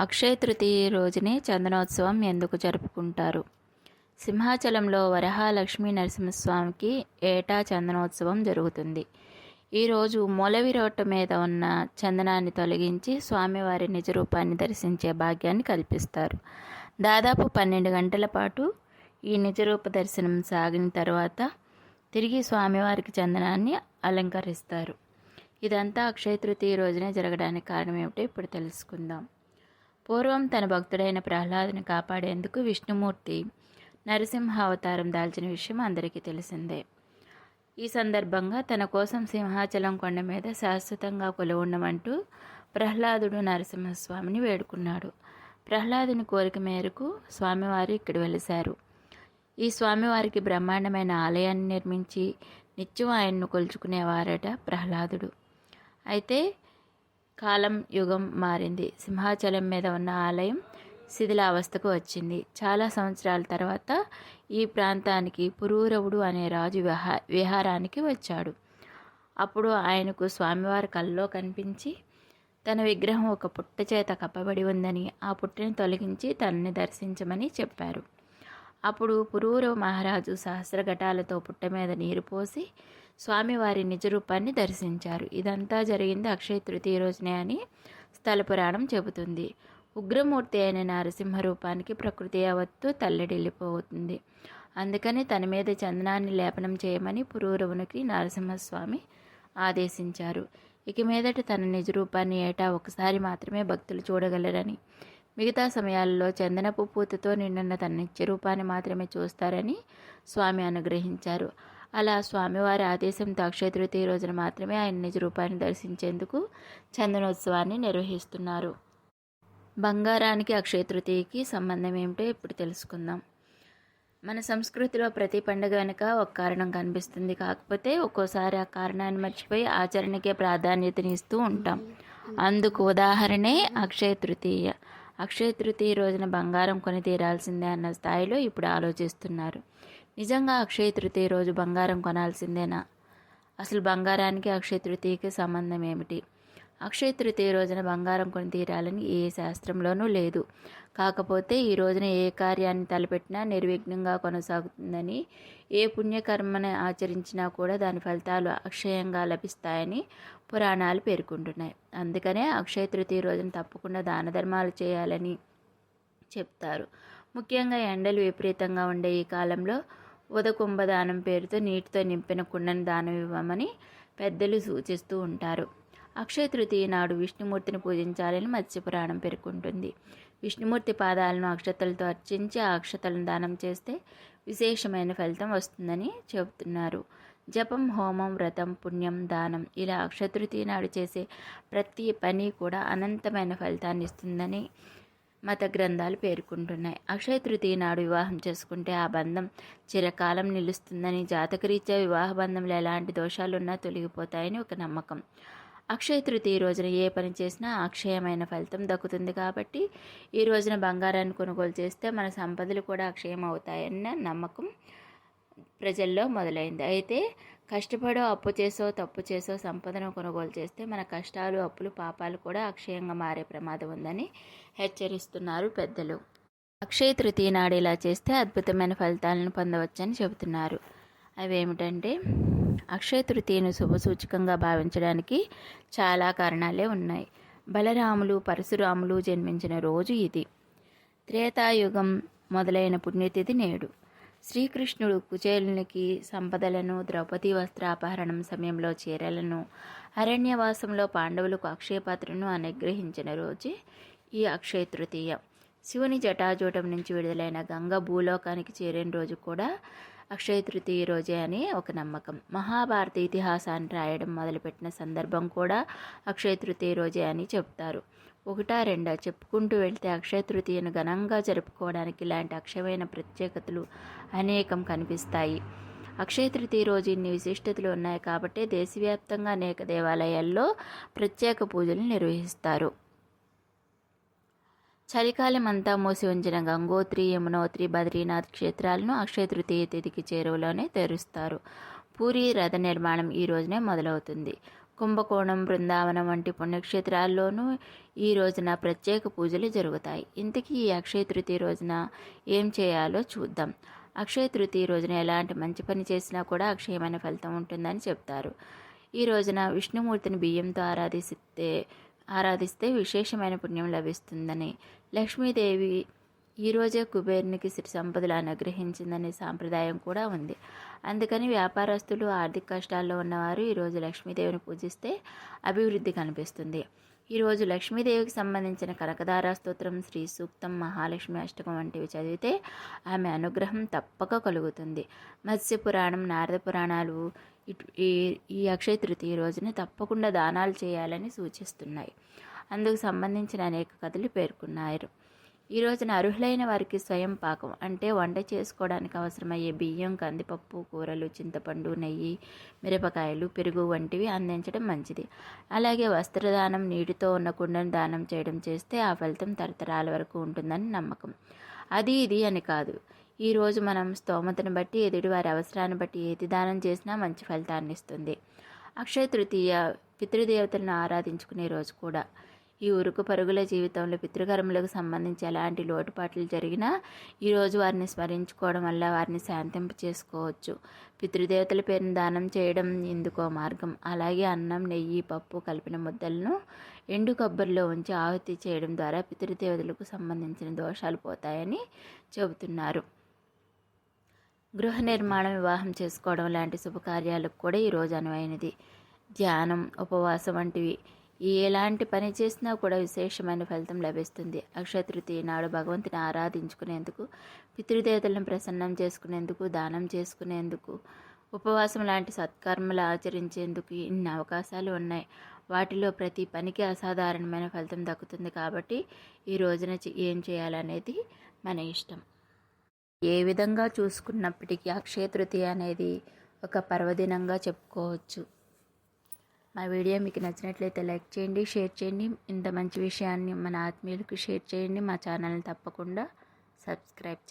అక్షయ తృతీయ రోజునే చందనోత్సవం ఎందుకు జరుపుకుంటారు? సింహాచలంలో వరహాలక్ష్మీ నరసింహస్వామికి ఏటా చందనోత్సవం జరుగుతుంది. ఈరోజు మూలవిరోట మీద ఉన్న చందనాన్ని తొలగించి స్వామివారి నిజరూపాన్ని దర్శించే భాగ్యాన్ని కల్పిస్తారు. దాదాపు 12 గంటల పాటు ఈ నిజరూప దర్శనం సాగిన తర్వాత తిరిగి స్వామివారికి చందనాన్ని అలంకరిస్తారు. ఇదంతా అక్షయ తృతీయ రోజునే జరగడానికి కారణం ఏమిటో ఇప్పుడు తెలుసుకుందాం. పూర్వం తన భక్తుడైన ప్రహ్లాదుని కాపాడేందుకు విష్ణుమూర్తి నరసింహ అవతారం దాల్చిన విషయం అందరికీ తెలిసిందే. ఈ సందర్భంగా తన కోసం సింహాచలం కొండ మీద శాశ్వతంగా కొలువుండమంటూ ప్రహ్లాదుడు నరసింహస్వామిని వేడుకున్నాడు. ప్రహ్లాదుని కోరిక మేరకు స్వామివారు ఇక్కడ వెలిశారు. ఈ స్వామివారికి బ్రహ్మాండమైన ఆలయాన్ని నిర్మించి నిత్యం ఆయన్ను కొలుచుకునేవారట ప్రహ్లాదుడు. అయితే కాలం యుగం మారింది. సింహాచలం మీద ఉన్న ఆలయం శిథిలావస్థకు వచ్చింది. చాలా సంవత్సరాల తర్వాత ఈ ప్రాంతానికి పురూరవుడు అనే రాజు విహారానికి వచ్చాడు. అప్పుడు ఆయనకు స్వామివారి కల్లో కనిపించి తన విగ్రహం ఒక పుట్ట చేత కప్పబడి ఉందని, ఆ పుట్టని తొలగించి తనని దర్శించమని చెప్పారు. అప్పుడు పురూరవ మహారాజు సహస్రఘటాలతో పుట్ట మీద నీరు పోసి స్వామివారి నిజరూపాన్ని దర్శించారు. ఇదంతా జరిగింది అక్షయ తృతీయ రోజునే అని స్థల పురాణం చెబుతుంది. ఉగ్రమూర్తి అయిన నరసింహ రూపానికి ప్రకృతి యావత్తు తల్లడిల్లిపోతుంది. అందుకని తన మీద చందనాన్ని లేపనం చేయమని పురూరవునికి నరసింహస్వామి ఆదేశించారు. ఇక మీదట తన నిజ రూపాన్ని ఏటా ఒకసారి మాత్రమే భక్తులు చూడగలరని, మిగతా సమయాల్లో చందనపు పూతతో నిండిన తన నిత్య రూపాన్ని మాత్రమే చూస్తారని స్వామి అనుగ్రహించారు. అలా స్వామివారి ఆదేశంతో అక్షయ తృతీయ రోజున మాత్రమే ఆయన నిజ రూపాన్ని దర్శించేందుకు చందనోత్సవాన్ని నిర్వహిస్తున్నారు. బంగారానికి అక్షయ తృతీయకి సంబంధం ఏమిటో ఇప్పుడు తెలుసుకుందాం. మన సంస్కృతిలో ప్రతి పండుగ వెనుక ఒక కారణం కనిపిస్తుంది. కాకపోతే ఒక్కోసారి ఆ కారణాన్ని మర్చిపోయి ఆచరణకే ప్రాధాన్యతనిస్తూ ఉంటాం. అందుకు ఉదాహరణే అక్షయ తృతీయ. అక్షయ తృతీయ రోజున బంగారం కొని తీరాల్సిందే అన్న స్థాయిలో ఇప్పుడు ఆలోచిస్తున్నారు. నిజంగా అక్షయ తృతీయ రోజు బంగారం కొనాల్సిందేనా? అసలు బంగారానికి అక్షయ తృతీయకి సంబంధం ఏమిటి? అక్షయ తృతీయ రోజున బంగారం కొని తీరాలని ఏ శాస్త్రంలోనూ లేదు. కాకపోతే ఈ రోజున ఏ కార్యాన్ని తలపెట్టినా నిర్విఘ్నంగా కొనసాగుతుందని, ఏ పుణ్యకర్మని ఆచరించినా కూడా దాని ఫలితాలు అక్షయంగా లభిస్తాయని పురాణాలు పేర్కొంటున్నాయి. అందుకనే అక్షయ తృతీయ రోజున తప్పకుండా దాన ధర్మాలు చేయాలని చెప్తారు. ముఖ్యంగా ఎండలు విపరీతంగా ఉండే ఈ కాలంలో ఉదకుంభదానం పేరుతో నీటితో నింపిన కుండను దానం ఇవ్వమని పెద్దలు సూచిస్తూ ఉంటారు. అక్షయ తృతీయ నాడు విష్ణుమూర్తిని పూజించాలని మత్స్యపురాణం పేర్కొంటుంది. విష్ణుమూర్తి పాదాలను అక్షతలతో అర్చించి ఆ అక్షతలను దానం చేస్తే విశేషమైన ఫలితం వస్తుందని చెబుతున్నారు. జపం, హోమం, వ్రతం, పుణ్యం, దానం ఇలా అక్షయ తృతీయ నాడు చేసే ప్రతి పని కూడా అనంతమైన ఫలితాన్ని ఇస్తుందని మత గ్రంథాలు పేర్కొంటున్నాయి. అక్షయ తృతీయ నాడు వివాహం చేసుకుంటే ఆ బంధం చిరకాలం నిలుస్తుందని, జాతకరీత్యా వివాహ బంధంలో ఎలాంటి దోషాలున్నా తొలగిపోతాయని ఒక నమ్మకం. అక్షయ తృతీయ రోజున ఏ పని చేసినా అక్షయమైన ఫలితం దక్కుతుంది. కాబట్టి ఈ రోజున బంగారాన్ని కొనుగోలు చేస్తే మన సంపదలు కూడా అక్షయం అవుతాయన్న నమ్మకం ప్రజల్లో మొదలైంది. అయితే కష్టపడో, అప్పు చేసో, తప్పు చేసో సంపదను కొనుగోలు చేస్తే మన కష్టాలు, అప్పులు, పాపాలు కూడా అక్షయంగా మారే ప్రమాదం ఉందని హెచ్చరిస్తున్నారు పెద్దలు. అక్షయ తృతీయ నాడు ఇలా చేస్తే అద్భుతమైన ఫలితాలను పొందవచ్చని చెబుతున్నారు. అవేమిటంటే, అక్షయ తృతీయను శుభసూచకంగా భావించడానికి చాలా కారణాలే ఉన్నాయి. బలరాములు, పరశురాములు జన్మించిన రోజు ఇది. త్రేతాయుగం మొదలైన పుణ్యతిథి నేడు. శ్రీకృష్ణుడు కుచేలునికి సంపదలను, ద్రౌపది వస్త్రాపహరణం సమయంలో చీరలను, అరణ్యవాసంలో పాండవులకు అక్షయపాత్రను అనుగ్రహించిన రోజే ఈ అక్షయ తృతీయ. శివుని జటాజూటం నుంచి విడుదలైన గంగ భూలోకానికి చేరిన రోజు కూడా అక్షయ తృతీయ రోజే అని ఒక నమ్మకం. మహాభారత ఇతిహాసాన్ని రాయడం మొదలుపెట్టిన సందర్భం కూడా అక్షయ తృతీయ రోజే అని చెప్తారు. ఒకటా రెండా చెప్పుకుంటూ వెళ్తే అక్షయ తృతీయను ఘనంగా జరుపుకోవడానికి ఇలాంటి అక్షయమైన ప్రత్యేకతలు అనేకం కనిపిస్తాయి. అక్షయ తృతీయ రోజు ఇన్ని విశిష్టతలు ఉన్నాయి కాబట్టి దేశవ్యాప్తంగా అనేక దేవాలయాల్లో ప్రత్యేక పూజలు నిర్వహిస్తారు. చలికాలం అంతా మూసి ఉంచిన గంగోత్రి, యమునోత్రి, బద్రీనాథ్ క్షేత్రాలను అక్షయ తృతీయ తిథికి చేరువలోనే తెరుస్తారు. పూరి రథ నిర్మాణం ఈ రోజునే మొదలవుతుంది. కుంభకోణం, బృందావనం వంటి పుణ్యక్షేత్రాల్లోనూ ఈ రోజున ప్రత్యేక పూజలు జరుగుతాయి. ఇంతకీ ఈ అక్షయ తృతీయ రోజున ఏం చేయాలో చూద్దాం. అక్షయ తృతీయ రోజున ఎలాంటి మంచి పని చేసినా కూడా అక్షయమైన ఫలితం ఉంటుందని చెప్తారు. ఈ రోజున విష్ణుమూర్తిని బియ్యంతో ఆరాధిస్తే విశేషమైన పుణ్యం లభిస్తుందని, లక్ష్మీదేవి ఈరోజే కుబేరునికి సిరి సంపదలు అనుగ్రహించిందనే సాంప్రదాయం కూడా ఉంది. అందుకని వ్యాపారస్తులు, ఆర్థిక కష్టాల్లో ఉన్నవారు ఈరోజు లక్ష్మీదేవిని పూజిస్తే అభివృద్ధి కనిపిస్తుంది. ఈరోజు లక్ష్మీదేవికి సంబంధించిన కనకదార స్తోత్రం, శ్రీ సూక్తం, మహాలక్ష్మి అష్టకం వంటివి చదివితే ఆమె అనుగ్రహం తప్పక కలుగుతుంది. మత్స్య పురాణం, నారద పురాణాలు ఈ అక్షయ తృతీయ రోజున తప్పకుండా దానాలు చేయాలని సూచిస్తున్నాయి. అందుకు సంబంధించిన అనేక కథలు పేర్కొన్నారు. ఈ రోజున అర్హులైన వారికి స్వయం పాకం అంటే వంట చేసుకోవడానికి అవసరమయ్యే బియ్యం, కందిపప్పు, కూరలు, చింతపండు, నెయ్యి, మిరపకాయలు, పెరుగు వంటివి అందించడం మంచిది. అలాగే వస్త్రదానం, నీటితో ఉన్న కుండను దానం చేయడం చేస్తే ఆ ఫలితం తరతరాల వరకు ఉంటుందని నమ్మకం. అది ఇది అని కాదు. ఈరోజు మనం స్తోమతను బట్టి, ఎదుటివారి అవసరాన్ని బట్టి ఏది దానం చేసినా మంచి ఫలితాన్ని ఇస్తుంది. అక్షయ తృతీయ పితృదేవతలను ఆరాధించుకునే రోజు కూడా. ఈ ఉరుకు పరుగుల జీవితంలో పితృకర్మలకు సంబంధించి ఎలాంటి లోటుపాట్లు జరిగినా ఈరోజు వారిని స్మరించుకోవడం వల్ల వారిని శాంతింప చేసుకోవచ్చు. పితృదేవతల పేరును దానం చేయడం ఎందుకో మార్గం. అలాగే అన్నం, నెయ్యి, పప్పు కలిపిన ముద్దలను ఎండు కొబ్బరిలో ఉంచి ఆహుతి చేయడం ద్వారా పితృదేవతలకు సంబంధించిన దోషాలు పోతాయని చెబుతున్నారు. గృహ నిర్మాణం, వివాహం చేసుకోవడం లాంటి శుభకార్యాలకు కూడా ఈరోజు అనువైనది. ధ్యానం, ఉపవాసం వంటివి ఎలాంటి పని చేసినా కూడా విశేషమైన ఫలితం లభిస్తుంది. అక్షయ తృతీయ నాడు భగవంతుని ఆరాధించుకునేందుకు, పితృదేవతలను ప్రసన్నం చేసుకునేందుకు, దానం చేసుకునేందుకు, ఉపవాసం లాంటి సత్కర్మలు ఆచరించేందుకు ఇన్ని అవకాశాలు ఉన్నాయి. వాటిలో ప్రతి పనికి అసాధారణమైన ఫలితం దక్కుతుంది. కాబట్టి ఈ రోజున ఏం చేయాలనేది మన ఇష్టం. ఏ విధంగా చూసుకున్నప్పటికీ అక్షయ తృతీయ అనేది ఒక పర్వదినంగా చెప్పుకోవచ్చు. మా వీడియో మీకు నచ్చినట్లయితే లైక్ చేయండి, షేర్ చేయండి. ఇంత మంచి విషయాన్ని మన ఆత్మీయులకు షేర్ చేయండి. మా ఛానల్ని తప్పకుండా సబ్స్క్రైబ్ చేయండి.